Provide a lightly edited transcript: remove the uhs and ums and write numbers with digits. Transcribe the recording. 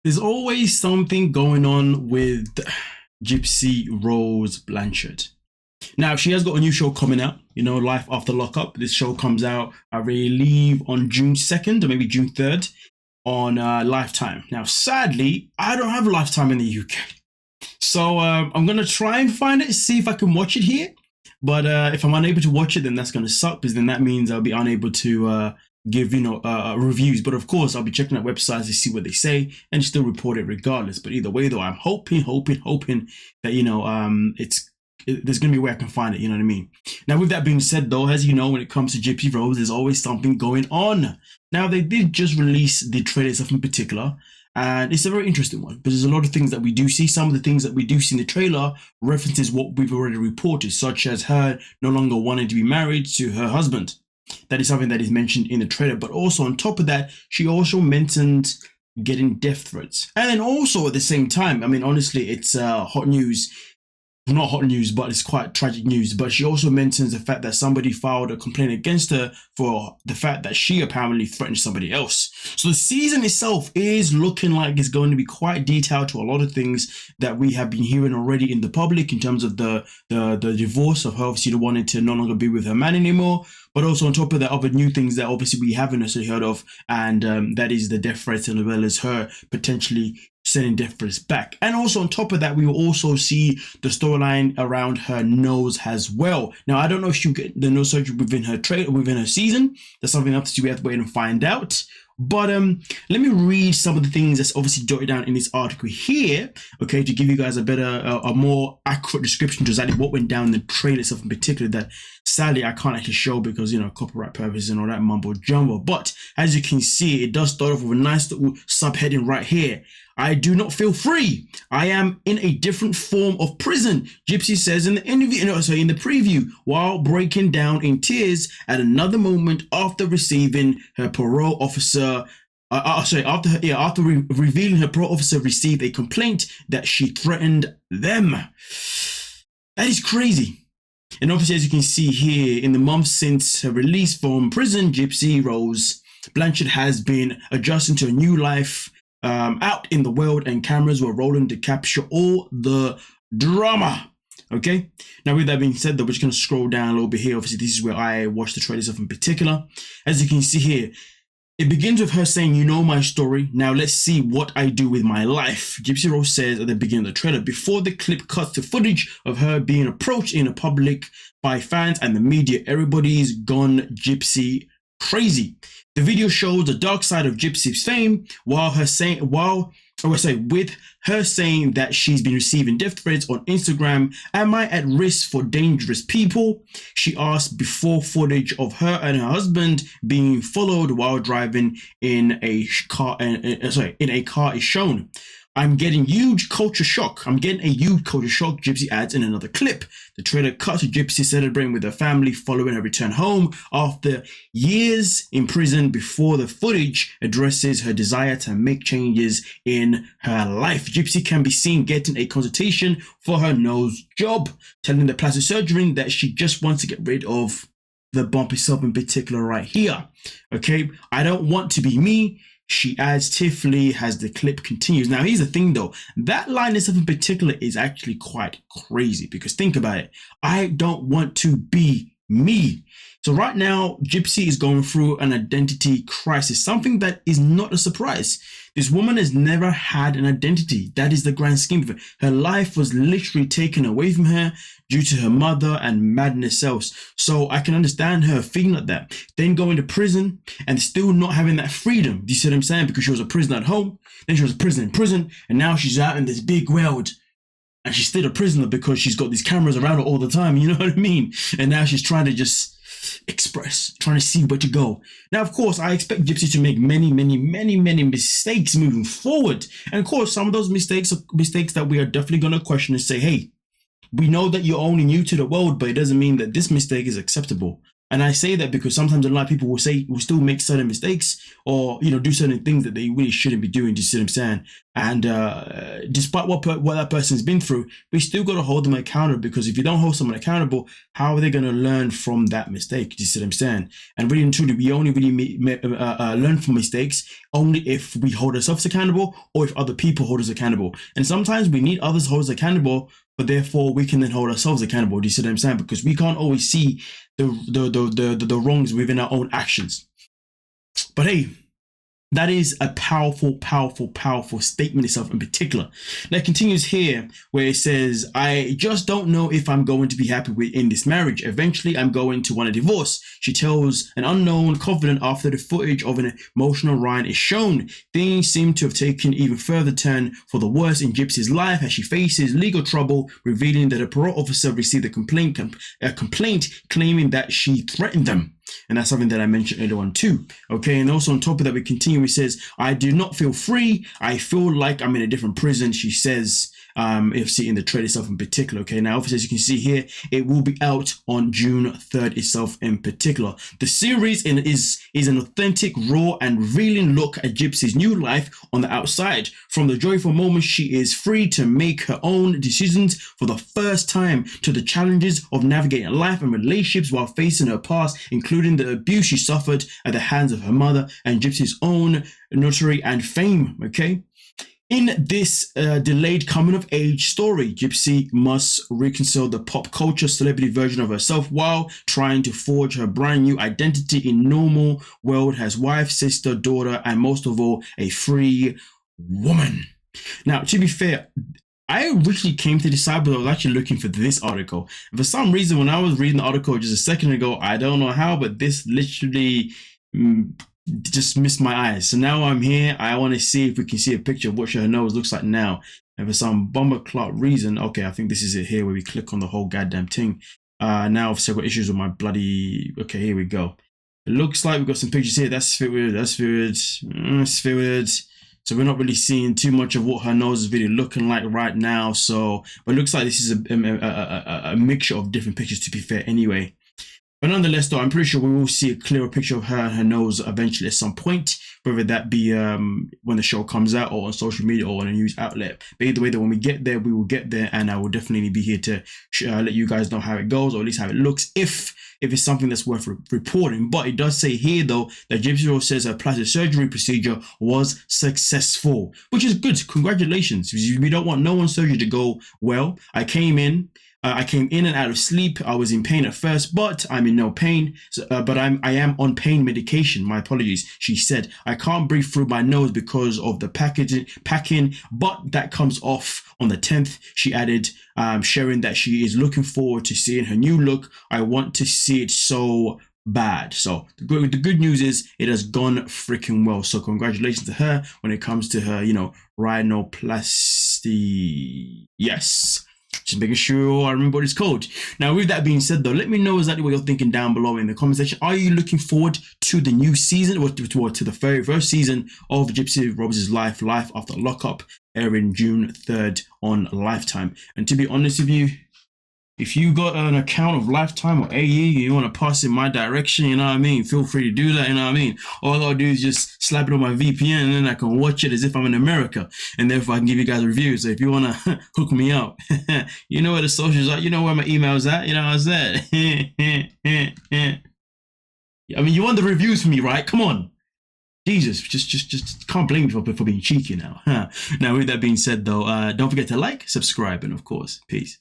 There's always something going on with Gypsy Rose Blanchard. Now, she has got a new show coming out, Life After Lockup. This show comes out, I believe, on June 2nd or maybe June 3rd on Lifetime. Now, sadly, I don't have Lifetime in the UK. So I'm going to try and find it, see if I can watch it here. But if I'm unable to watch it, then that's going to suck, because then that means I'll be unable to give reviews. But of course, I'll be checking out websites to see what they say and still report it regardless. But either way, though, I'm hoping that there's going to be a way I can find it, you know what I mean? Now, with that being said, though, as you know, when it comes to Gypsy Rose, there's always something going on. Now, they did just release the trailer stuff in particular, and it's a very interesting one, because there's a lot of things that we do see. Some of the things that we do see in the trailer references what we've already reported, such as her no longer wanting to be married to her husband. That is something that is mentioned in the trailer. But also on top of that, she also mentioned getting death threats. And then also at the same time, I mean, honestly, it's hot news. Not hot news, but it's quite tragic news. But she also mentions the fact that somebody filed a complaint against her for the fact that she apparently threatened somebody else. So the season itself is looking like it's going to be quite detailed to a lot of things that we have been hearing already in the public, in terms of the divorce of her obviously wanting to no longer be with her man anymore. But also on top of that, other new things that obviously we haven't necessarily heard of, and that is the death threats, as well as her potentially sending death threats back. And also on top of that, we will also see the storyline around her nose as well. Now, I don't know if she'll get the nose surgery within her season. That's something else we have to wait and find out. But let me read some of the things that's obviously jotted down in this article here, okay, to give you guys a more accurate description to exactly what went down in the trailer stuff in particular, that sadly I can't actually show because, copyright purposes and all that mumbo jumbo. But as you can see, it does start off with a nice little subheading right here. I do not feel free. I am in a different form of prison, Gypsy says in the in the preview, while breaking down in tears at another moment after receiving her parole officer. After revealing her parole officer received a complaint that she threatened them. That is crazy. And obviously, as you can see here, in the months since her release from prison, Gypsy Rose Blanchard has been adjusting to a new life out in the world, and cameras were rolling to capture all the drama. Okay, now with that being said, though, we're just going to scroll down a little bit here. Obviously, this is where I watched the trailer stuff in particular. As you can see here, it begins with her saying, "You know my story. Now let's see what I do with my life," Gypsy Rose says at the beginning of the trailer, before the clip cuts to footage of her being approached in a public by fans and the media. Everybody's gone Gypsy crazy. The video shows the dark side of Gypsy's fame, with her saying that she's been receiving death threats on Instagram. Am I at risk for dangerous people? She asked before footage of her and her husband being followed while driving in a car is shown. I'm getting a huge culture shock, Gypsy adds in another clip. The trailer cuts to Gypsy celebrating with her family following her return home after years in prison, before the footage addresses her desire to make changes in her life. Gypsy can be seen getting a consultation for her nose job, telling the plastic surgeon that she just wants to get rid of the bump itself in particular right here. Okay, I don't want to be me, she adds tearfully as the clip continues. Now, here's the thing though, that line itself in particular is actually quite crazy, because think about it. I don't want to be me. So right now, Gypsy is going through an identity crisis, something that is not a surprise. This woman has never had an identity. That is the grand scheme of it. Her life was literally taken away from her due to her mother and madness else. So I can understand her feeling like that. Then going to prison and still not having that freedom. Do you see what I'm saying? Because she was a prisoner at home, then she was a prisoner in prison, and now she's out in this big world. And she's still a prisoner because she's got these cameras around her all the time, you know what I mean? And now she's trying to just express, trying to see where to go. Now, of course, I expect Gypsy to make many mistakes moving forward. And of course, some of those mistakes are mistakes that we are definitely going to question and say, hey, we know that you're only new to the world, but it doesn't mean that this mistake is acceptable. And I say that because sometimes a lot of people will still make certain mistakes, or do certain things that they really shouldn't be doing. Do you see what I'm saying? And despite what that person's been through, we still got to hold them accountable, because if you don't hold someone accountable, how are they going to learn from that mistake? Do you see what I'm saying? And really and truly, we only really learn from mistakes only if we hold ourselves accountable, or if other people hold us accountable. And sometimes we need others to hold us accountable, but therefore we can then hold ourselves accountable. Do you see what I'm saying? Because we can't always see the wrongs within our own actions. But hey, that is a powerful, powerful, powerful statement itself in particular. Now it continues here where it says, I just don't know if I'm going to be happy in this marriage. Eventually, I'm going to want a divorce. She tells an unknown confidant after the footage of an emotional Ryan is shown. Things seem to have taken even further turn for the worse in Gypsy's life as she faces legal trouble, revealing that a parole officer received a complaint claiming that she threatened them. And that's something that I mentioned earlier on too. Okay, and also on top of that, we continue. It says, I do not feel free. I feel like I'm in a different prison, she says. If see in the trailer itself in particular. Okay, now obviously as you can see here, it will be out on June 3rd itself in particular. The series is an authentic, raw and revealing look at Gypsy's new life on the outside. From the joyful moments she is free to make her own decisions for the first time, to the challenges of navigating life and relationships while facing her past, including the abuse she suffered at the hands of her mother and Gypsy's own notoriety and fame. Okay. In this delayed coming of age story, Gypsy must reconcile the pop culture celebrity version of herself while trying to forge her brand new identity in normal world as wife, sister, daughter, and most of all, a free woman. Now, to be fair, I originally came to decide, but I was actually looking for this article. And for some reason, when I was reading the article just a second ago, I don't know how, but this literally just missed my eyes. So now I'm here. I want to see if we can see a picture of what her nose looks like now. And for some bummer clock reason, okay, I think this is it here where we click on the whole goddamn thing. Now I've still got issues with my bloody. Okay, here we go. It looks like we've got some pictures here. That's filled. That's filled. That's filled. So we're not really seeing too much of what her nose is really looking like right now. So, but it looks like this is a mixture of different pictures, to be fair, anyway. But nonetheless, though, I'm pretty sure we will see a clearer picture of her and her nose eventually at some point, whether that be when the show comes out or on social media or on a news outlet. But either way, that when we get there, we will get there, and I will definitely be here to let you guys know how it goes, or at least how it looks, if it's something that's worth reporting. But it does say here, though, that Gypsy Rose says her plastic surgery procedure was successful, which is good. Congratulations. We don't want no one's surgery to go well. I came in and out of sleep. I was in pain at first, but I'm in no pain. But I am on pain medication. My apologies. She said, I can't breathe through my nose because of the packing, but that comes off on the 10th. She added, sharing that she is looking forward to seeing her new look. I want to see it so bad. So the good news is it has gone freaking well. So congratulations to her when it comes to her, rhinoplasty. Yes. Just making sure I remember what it's called. Now, with that being said, though, let me know exactly what you're thinking down below in the comment section. Are you looking forward to the new season, or to the very first season of Gypsy Rose's Life After Lockup, airing June 3rd on Lifetime? And to be honest with you, if you got an account of Lifetime or AE, you want to pass in my direction, you know what I mean? Feel free to do that, you know what I mean? All I gotta do is just slap it on my VPN, and then I can watch it as if I'm in America. And therefore I can give you guys reviews. So if you want to hook me up, you know where the socials are, you know where my email's at, you know what I said? I mean, you want the reviews from me, right? Come on. Jesus, just can't blame me for being cheeky now. Now, with that being said, though, don't forget to like, subscribe, and of course, peace.